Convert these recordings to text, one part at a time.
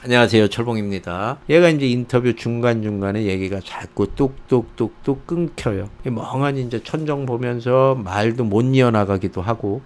안녕하세요, 철봉입니다. 얘가 이제 인터뷰 중간중간에 얘기가 자꾸 뚝뚝뚝뚝 끊겨요. 멍하니 이제 천정 보면서 말도 못 이어나가기도 하고.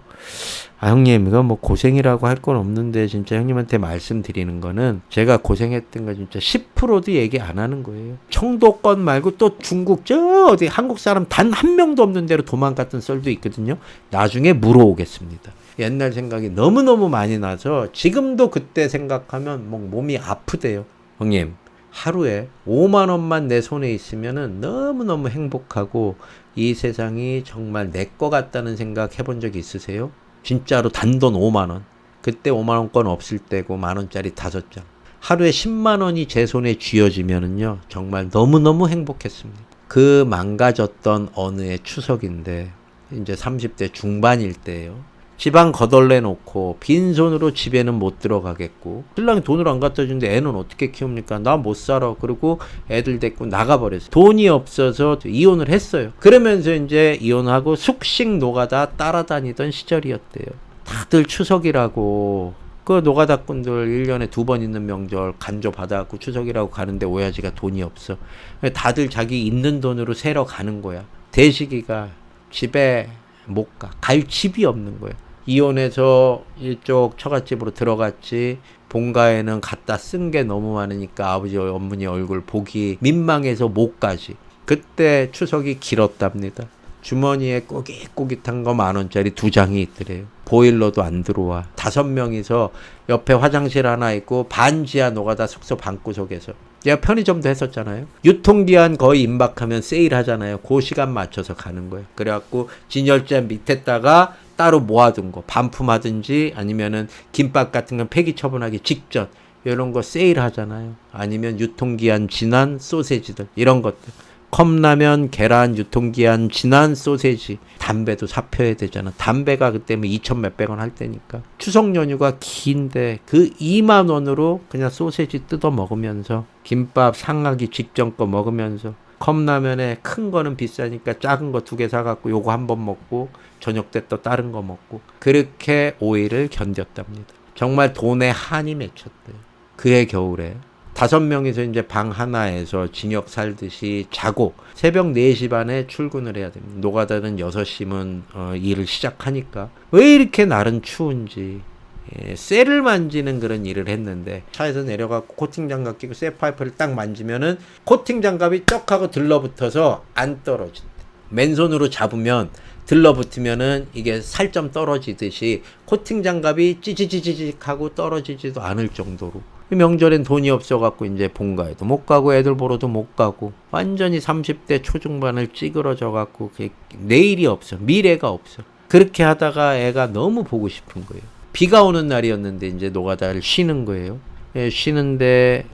형님, 이거 뭐 고생이라고 할 건 없는데, 진짜 형님한테 말씀드리는 거는 제가 고생했던 거 진짜 10%도 얘기 안 하는 거예요. 청도권 말고 또 중국, 어디 한국 사람 단 한 명도 없는 데로 도망갔던 썰도 있거든요. 나중에 물어오겠습니다. 옛날 생각이 너무너무 많이 나서 지금도 그때 생각하면 뭐 몸이 아프대요. 형님, 하루에 5만 원만 내 손에 있으면은 너무너무 행복하고 이 세상이 정말 내 거 같다는 생각 해본 적 있으세요? 진짜로 단돈 5만 원. 그때 5만 원권 없을 때고 만 원짜리 5장. 하루에 10만 원이 제 손에 쥐어지면은요, 정말 너무너무 행복했습니다. 그 망가졌던 어느 해 추석인데 이제 30대 중반일 때예요. 집안 거덜내 놓고 빈손으로 집에는 못 들어가겠고, 신랑이 돈을 안 갖다 주는데 애는 어떻게 키웁니까? 나 못 살아. 그리고 애들 데리고 나가버렸어요. 돈이 없어서 이혼을 했어요. 그러면서 이제 이혼하고 숙식 노가다 따라다니던 시절이었대요. 다들 추석이라고 그 노가다꾼들 1년에 2번 있는 명절 간조 받아갖고 추석이라고 가는데 오야지가 돈이 없어. 다들 자기 있는 돈으로 새러 가는 거야. 대식이가 집에 못 가. 갈 집이 없는 거예요. 이혼해서 이쪽 처갓집으로 들어갔지, 본가에는 갖다 쓴 게 너무 많으니까 아버지 어머니 얼굴 보기 민망해서 못 가지. 그때 추석이 길었답니다. 주머니에 꼬깃꼬깃한 거 10,000원짜리 2장이 있더래요. 보일러도 안 들어와. 5명이서 옆에 화장실 하나 있고 반지하 노가다 숙소 방구석에서. 제가 편의점도 했었잖아요. 유통기한 거의 임박하면 세일하잖아요. 그 시간 맞춰서 가는 거예요. 그래갖고 진열장 밑에다가 따로 모아둔 거, 반품하든지 아니면은 김밥 같은 건 폐기 처분하기 직전 이런 거 세일하잖아요. 아니면 유통기한 지난 소세지들 이런 것들. 컵라면, 계란, 유통기한 지난 소세지. 담배도 사펴야 되잖아. 담배가 그때 뭐 2천 몇백 원 할 때니까. 추석 연휴가 긴데 그 2만 원으로 그냥 소세지 뜯어 먹으면서 김밥 상하기 직전 거 먹으면서, 컵라면에 큰 거는 비싸니까 작은 거 2개 사갖고 요거 한 번 먹고 저녁 때 또 다른 거 먹고, 그렇게 5일을 견뎠답니다. 정말 돈에 한이 맺혔대요. 그해 겨울에 5명이서 이제 방 하나에서 징역 살듯이 자고 새벽 4시 반에 출근을 해야 됩니다. 노가다는 6시면 일을 시작하니까. 왜 이렇게 날은 추운지 쇠를 만지는 그런 일을 했는데, 차에서 내려가고 코팅 장갑 끼고 쇠 파이프를 딱 만지면은 코팅 장갑이 쩍 하고 들러붙어서 안 떨어진대. 맨손으로 잡으면 들러붙으면은 이게 살점 떨어지듯이 코팅 장갑이 찌지지지직 하고 떨어지지도 않을 정도로. 명절엔 돈이 없어갖고 이제 본가에도 못 가고 애들 보러도 못 가고 완전히 30대 초중반을 찌그러져갖고 내일이 없어. 미래가 없어. 그렇게 하다가 애가 너무 보고 싶은 거예요. 비가 오는 날이었는데 이제 노가다를 쉬는 거예요. 예, 쉬는데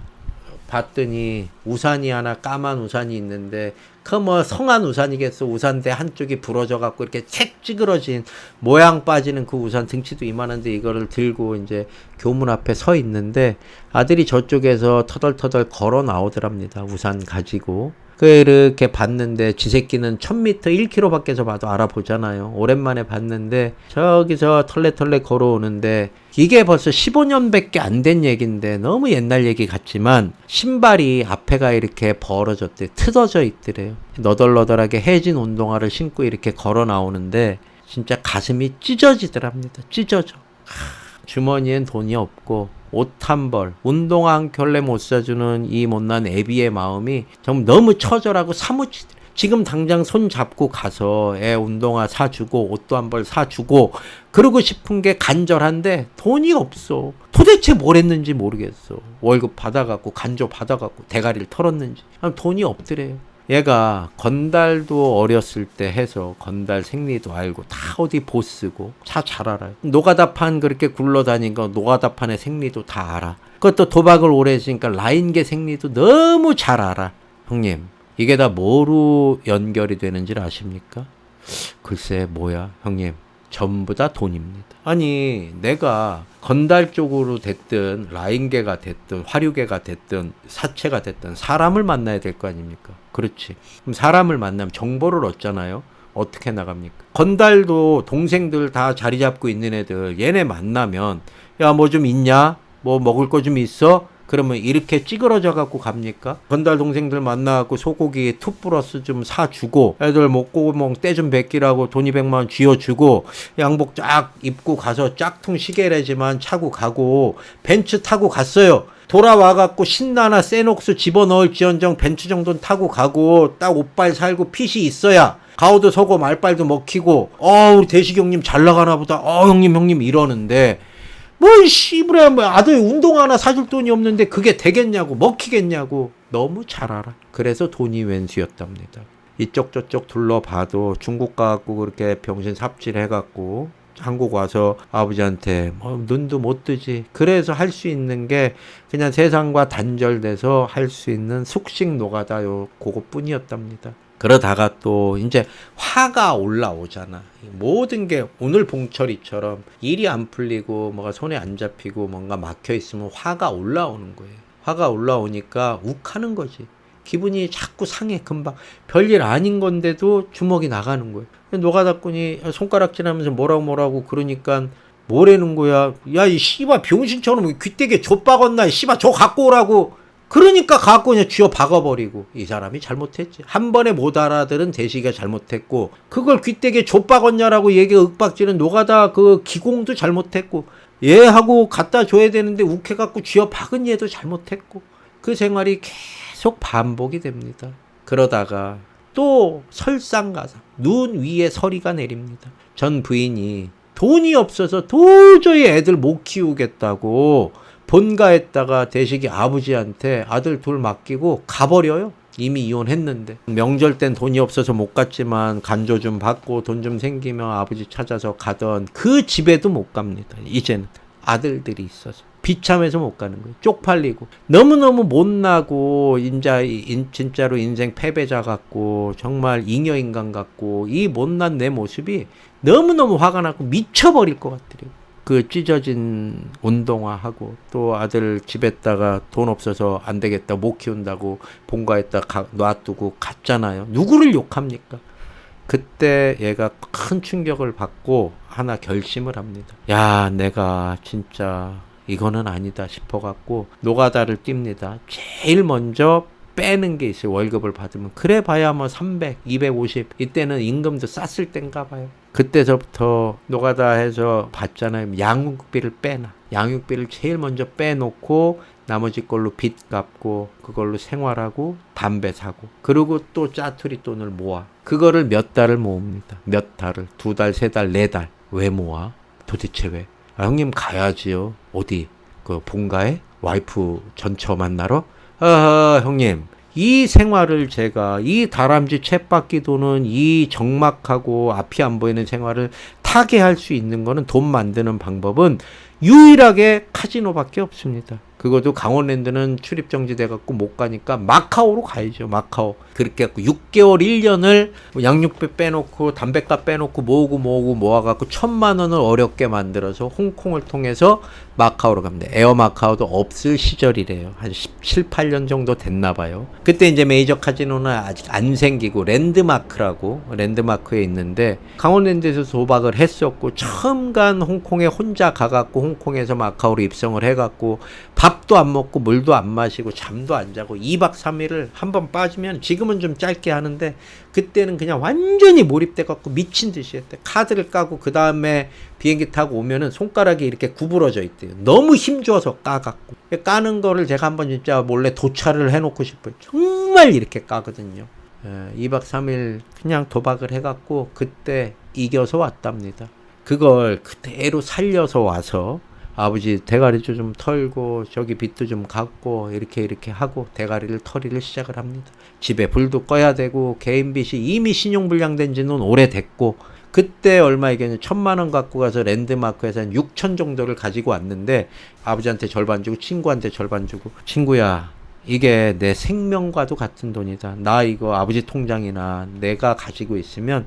봤더니 우산이 하나, 까만 우산이 있는데 그 뭐 성한 우산이겠어. 우산대 한쪽이 부러져 갖고 이렇게 책 찌그러진 모양 빠지는 그 우산, 등치도 이만한데 이거를 들고 이제 교문 앞에 서 있는데 아들이 저쪽에서 터덜터덜 걸어 나오더랍니다. 우산 가지고. 이렇게 봤는데 지 새끼는 1000m 1km 밖에서 봐도 알아보잖아요. 오랜만에 봤는데 저기서 털레털레 걸어오는데, 이게 벌써 15년밖에 안 된 얘기인데 너무 옛날 얘기 같지만 신발이 앞에가 이렇게 벌어졌대. 틀어져 있더래요. 너덜너덜하게 해진 운동화를 신고 이렇게 걸어 나오는데 진짜 가슴이 찢어지더랍니다. 찢어져. 주머니엔 돈이 없고 옷 한 벌, 운동화 한 켤레 못 사주는 이 못난 애비의 마음이 정말 너무 처절하고 사무치더래. 지금 당장 손 잡고 가서 애 운동화 사주고 옷도 한 벌 사주고 그러고 싶은 게 간절한데 돈이 없어. 도대체 뭘 했는지 모르겠어. 월급 받아갖고 간조 받아갖고 대가리를 털었는지. 돈이 없더래요. 얘가 건달도 어렸을 때 해서 건달 생리도 알고 다 어디 보쓰고 차 잘 알아요. 노가다판 그렇게 굴러다닌 거 노가다판의 생리도 다 알아. 그것도 도박을 오래 했으니까 라인계 생리도 너무 잘 알아. 형님, 이게 다 뭐로 연결이 되는지 아십니까? 글쎄 뭐야 형님, 전부 다 돈입니다. 아니 내가 건달 쪽으로 됐든 라인계가 됐든 화류계가 됐든 사채가 됐든 사람을 만나야 될 거 아닙니까? 그렇지. 그럼 사람을 만나면 정보를 얻잖아요. 어떻게 나갑니까? 건달도 동생들 다 자리 잡고 있는 애들 얘네 만나면 야 뭐 좀 있냐? 뭐 먹을 거 좀 있어? 그러면 이렇게 찌그러져 갖고 갑니까? 건달 동생들 만나갖고 소고기 투플러스 좀 사주고 애들 먹고 때 좀 뱉기라고 돈 200만 원 쥐어주고 양복 쫙 입고 가서 짝퉁 시계래지만 차고 가고 벤츠 타고 갔어요. 돌아와갖고 신나나 세녹스 집어넣을지언정 벤츠 정도는 타고 가고 딱 옷발 살고 핏이 있어야 가오도 서고 말빨도 먹히고 우리 대식이 형님 잘 나가나 보다 형님 이러는데 씨부레 아들 운동 하나 사줄 돈이 없는데 그게 되겠냐고 먹히겠냐고 너무 잘 알아. 그래서 돈이 왼수였답니다. 이쪽 저쪽 둘러봐도 중국 가갖고 그렇게 병신 삽질 해갖고 한국 와서 아버지한테 눈도 못 뜨지. 그래서 할 수 있는 게 그냥 세상과 단절돼서 할 수 있는 숙식 노가다 그거뿐이었답니다. 그러다가 또 이제 화가 올라오잖아. 모든 게 오늘 봉철이처럼 일이 안 풀리고 뭐가 손에 안 잡히고 뭔가 막혀 있으면 화가 올라오는 거예요. 화가 올라오니까 욱하는 거지. 기분이 자꾸 상해 금방. 별일 아닌 건데도 주먹이 나가는 거예요. 노가다꾼이 손가락질하면서 뭐라고 그러니까 뭐라는 거야. 야 이 씨발 병신처럼 귀때기에 좆박았나 씨발 저 갖고 오라고. 그러니까 갖고 그냥 쥐어 박아버리고 이 사람이 잘못했지. 한 번에 못 알아들은 대식이가 잘못했고 그걸 귀때기에 좆박았냐라고 얘기가 윽박지는 노가다 그 기공도 잘못했고 얘하고 갖다 줘야 되는데 욱해갖고 쥐어 박은 얘도 잘못했고 그 생활이 계속 반복이 됩니다. 그러다가 또 설상가상 눈 위에 서리가 내립니다. 전 부인이 돈이 없어서 도저히 애들 못 키우겠다고 본가에다가 대식이 아버지한테 아들 둘 맡기고 가버려요. 이미 이혼했는데. 명절 땐 돈이 없어서 못 갔지만 간조 좀 받고 돈 좀 생기면 아버지 찾아서 가던 그 집에도 못 갑니다. 이제는 아들들이 있어서. 비참해서 못 가는 거예요. 쪽팔리고. 너무너무 못나고 진짜로 인생 패배자 같고 정말 잉여인간 같고 이 못난 내 모습이 너무너무 화가 나고 미쳐버릴 것 같더래요. 그 찢어진 운동화하고 또 아들 집에다가 돈 없어서 안 되겠다 못 키운다고 본가에다 놔두고 갔잖아요. 누구를 욕합니까? 그때 얘가 큰 충격을 받고 하나 결심을 합니다. 야 내가 진짜 이거는 아니다 싶어갖고 노가다를 띱니다. 제일 먼저 빼는 게 있어요. 월급을 받으면. 그래 봐야 300, 250 이때는 임금도 쌌을 땐가 봐요. 그때서부터 노가다 해서 받잖아요. 양육비를 빼놔. 양육비를 제일 먼저 빼놓고 나머지 걸로 빚 갚고 그걸로 생활하고 담배 사고 그리고 또 짜투리 돈을 모아. 그거를 몇 달을 모읍니다. 몇 달을. 2달, 3달, 4달. 왜 모아? 도대체 왜? 형님 가야지요. 어디? 그 본가에? 와이프 전처 만나러? 형님 이 생활을 제가 이 다람쥐 쳇바퀴 도는 이 적막하고 앞이 안 보이는 생활을 타게 할 수 있는 거는 돈 만드는 방법은 유일하게 카지노밖에 없습니다. 그것도 강원랜드는 출입정지 돼갖고 못 가니까 마카오로 가야죠. 마카오. 그렇게 해갖고 6개월 1년을 양육비 빼놓고 담배값 빼놓고 모으고 모아갖고 1,000만 원을 어렵게 만들어서 홍콩을 통해서 마카오로 갑니다. 에어 마카오도 없을 시절이래요. 한 17, 8년 정도 됐나 봐요. 그때 이제 메이저 카지노는 아직 안 생기고 랜드마크라고 랜드마크에 있는데 강원랜드에서 도박을 했었고 처음 간 홍콩에 혼자 가갖고 홍콩에서 마카오로 입성을 해갖고 밥도 안 먹고 물도 안 마시고 잠도 안 자고 2박 3일을 한번 빠지면 지금은 좀 짧게 하는데 그때는 그냥 완전히 몰입돼 갖고 미친 듯이 했대. 카드를 까고 그 다음에 비행기 타고 오면은 손가락이 이렇게 구부러져 있대요. 너무 힘줘서 까갖고. 까는 거를 제가 한번 진짜 몰래 도찰을 해놓고 싶어요. 정말 이렇게 까거든요. 2박 3일 그냥 도박을 해갖고 그때 이겨서 왔답니다. 그걸 그대로 살려서 와서 아버지 대가리도 좀 털고 저기 빚도 좀 갚고 이렇게 하고 대가리를 털이를 시작을 합니다. 집에 불도 꺼야 되고 개인 빚이 이미 신용불량된 지는 오래됐고 그때 얼마 이겼냐 1,000만 원 갖고 가서 랜드마크에서 한 6천 정도를 가지고 왔는데 아버지한테 절반 주고 친구한테 절반 주고 친구야 이게 내 생명과도 같은 돈이다. 나 이거 아버지 통장이나 내가 가지고 있으면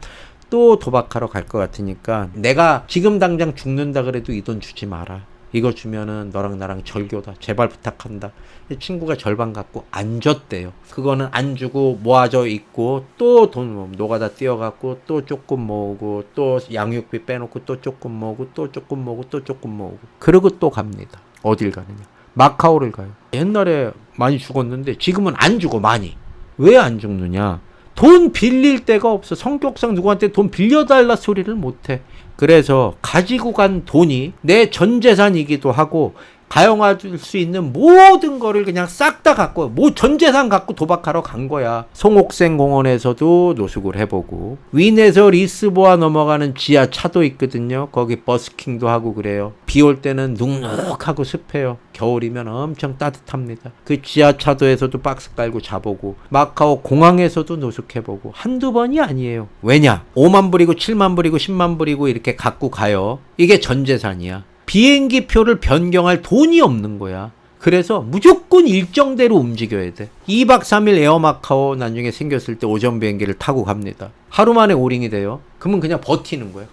또 도박하러 갈 것 같으니까 내가 지금 당장 죽는다 그래도 이 돈 주지 마라. 이거 주면은 너랑 나랑 절교다. 제발 부탁한다. 친구가 절반 갖고 안 줬대요. 그거는 안 주고 모아져 있고 또 돈 노가다 뛰어갖고 또 조금 모으고 또 양육비 빼놓고 또 조금 모으고 또 조금 모으고 또 조금 모으고 그러고 또 갑니다. 어딜 가느냐. 마카오를 가요. 옛날에 많이 죽었는데 지금은 안 죽어 많이. 왜 안 죽느냐? 돈 빌릴 데가 없어. 성격상 누구한테 돈 빌려달라 소리를 못해. 그래서 가지고 간 돈이 내 전 재산이기도 하고 가용할 수 있는 모든 거를 그냥 싹 다 갖고 전 재산 갖고 도박하러 간 거야. 송옥생 공원에서도 노숙을 해보고 윈에서 리스보아 넘어가는 지하차도 있거든요. 거기 버스킹도 하고 그래요. 비 올 때는 눅눅하고 습해요. 겨울이면 엄청 따뜻합니다. 그 지하차도에서도 박스 깔고 자보고 마카오 공항에서도 노숙해보고 한두 번이 아니에요. 왜냐? 5만 불이고 7만 불이고 10만 불이고 이렇게 갖고 가요. 이게 전 재산이야. 비행기 표를 변경할 돈이 없는 거야. 그래서 무조건 일정대로 움직여야 돼. 2박 3일 에어마카오 나중에 생겼을 때 오전 비행기를 타고 갑니다. 하루 만에 오링이 돼요. 그러면 그냥 버티는 거야.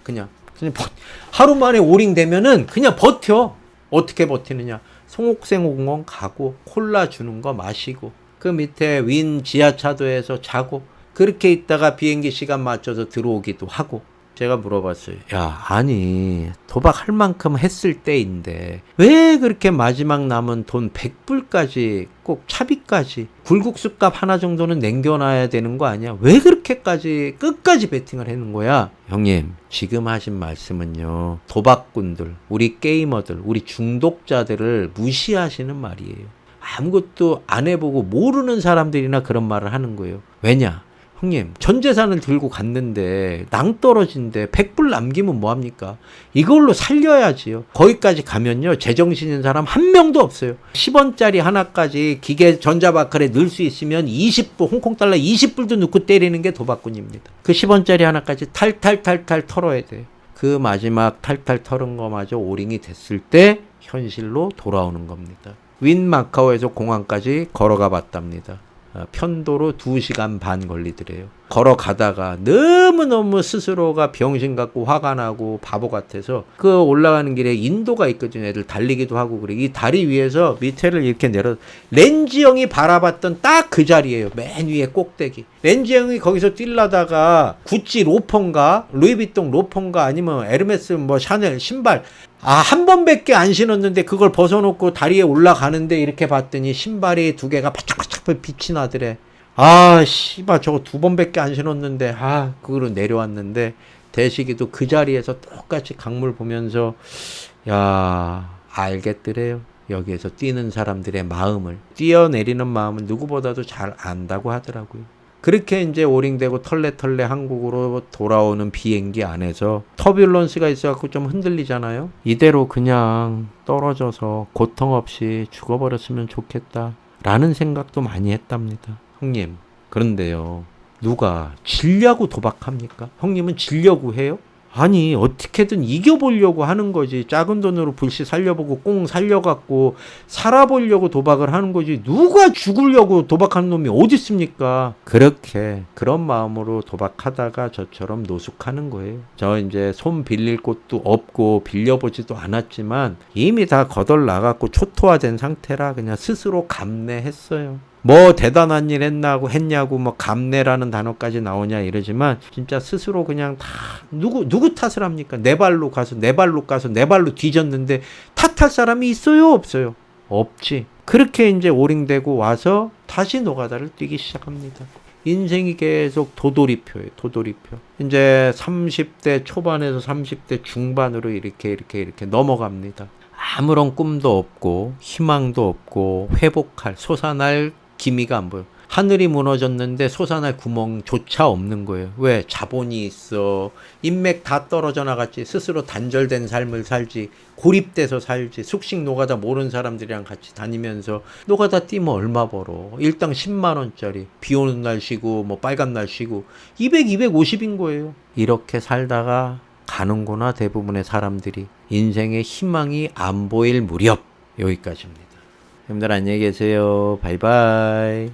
하루 만에 오링 되면은 그냥 버텨. 어떻게 버티느냐? 송옥생공원 가고 콜라 주는 거 마시고 그 밑에 윈 지하차도에서 자고 그렇게 있다가 비행기 시간 맞춰서 들어오기도 하고. 제가 물어봤어요. 야, 아니 도박할 만큼 했을 때인데 왜 그렇게 마지막 남은 돈 100불까지 꼭 차비까지 굴국수값 하나 정도는 남겨놔야 되는 거 아니야? 왜 그렇게까지 끝까지 베팅을 하는 거야? 형님, 지금 하신 말씀은요, 도박꾼들, 우리 게이머들, 우리 중독자들을 무시하시는 말이에요. 아무것도 안 해보고 모르는 사람들이나 그런 말을 하는 거예요. 왜냐? 형님, 전 재산을 들고 갔는데 낭떠러진데 100불 남기면 뭐합니까? 이걸로 살려야지요. 거기까지 가면요, 제정신인 사람 한 명도 없어요. 10원짜리 하나까지 기계 전자바칼에 넣을 수 있으면 20불, 홍콩달러 20불도 넣고 때리는 게 도박꾼입니다. 그 10원짜리 하나까지 탈탈탈탈 털어야 돼요. 그 마지막 탈탈 털은 거마저 오링이 됐을 때 현실로 돌아오는 겁니다. 윈 마카오에서 공항까지 걸어가 봤답니다. 편도로 2시간 반 걸리더래요. 걸어가다가 너무너무 스스로가 병신 같고 화가 나고 바보 같아서 그 올라가는 길에 인도가 있거든요. 애들 달리기도 하고 그래. 이 다리 위에서 밑에를 이렇게 내려 렌지 형이 바라봤던 딱 그 자리예요. 맨 위에 꼭대기. 렌지 형이 거기서 뛰려다가 구찌 로퍼인가 루이비통 로퍼인가 아니면 에르메스 뭐 샤넬 신발 한 번밖에 안 신었는데 그걸 벗어놓고 다리에 올라가는데 이렇게 봤더니 신발이 2개가 바짝바짝 빛이 나더래. 씨발 저거 2번밖에 안 신었는데 그거로 내려왔는데 대식이도 그 자리에서 똑같이 강물 보면서 알겠더래요. 여기에서 뛰는 사람들의 마음을, 뛰어내리는 마음은 누구보다도 잘 안다고 하더라고요. 그렇게 이제 오링되고 털레털레 한국으로 돌아오는 비행기 안에서 터뷸런스가 있어갖고 좀 흔들리잖아요. 이대로 그냥 떨어져서 고통 없이 죽어버렸으면 좋겠다 라는 생각도 많이 했답니다. 형님, 그런데요, 누가 지려고 도박합니까? 형님은 지려고 해요? 아니, 어떻게든 이겨보려고 하는 거지. 작은 돈으로 불시 살려보고 꽁 살려갖고 살아보려고 도박을 하는 거지. 누가 죽으려고 도박하는 놈이 어디 있습니까? 그런 마음으로 도박하다가 저처럼 노숙하는 거예요. 저 이제 손 빌릴 곳도 없고 빌려보지도 않았지만 이미 다 거덜 나갔고 초토화된 상태라 그냥 스스로 감내했어요. 뭐 대단한 일 했냐고 뭐 감내라는 단어까지 나오냐 이러지만 진짜 스스로 그냥 다 누구 탓을 합니까? 내 발로 가서 내 발로 뒤졌는데 탓할 사람이 있어요, 없어요? 없지. 그렇게 이제 오링되고 와서 다시 노가다를 뛰기 시작합니다. 인생이 계속 도돌이표예요. 도돌이표. 이제 30대 초반에서 30대 중반으로 이렇게 넘어갑니다. 아무런 꿈도 없고 희망도 없고 회복할 솟아날 기미가 안 보여. 하늘이 무너졌는데 솟아날 구멍조차 없는 거예요. 왜? 자본이 있어. 인맥 다 떨어져 나갔지. 스스로 단절된 삶을 살지. 고립돼서 살지. 숙식 노가다 모르는 사람들이랑 같이 다니면서 노가다 뛰면 얼마 벌어. 일당 10만 원짜리. 비 오는 날 쉬고 뭐 빨간 날 쉬고 250인 거예요. 이렇게 살다가 가는구나 대부분의 사람들이. 인생의 희망이 안 보일 무렵. 여기까지입니다. 여러분들 안녕히 계세요. 바이바이.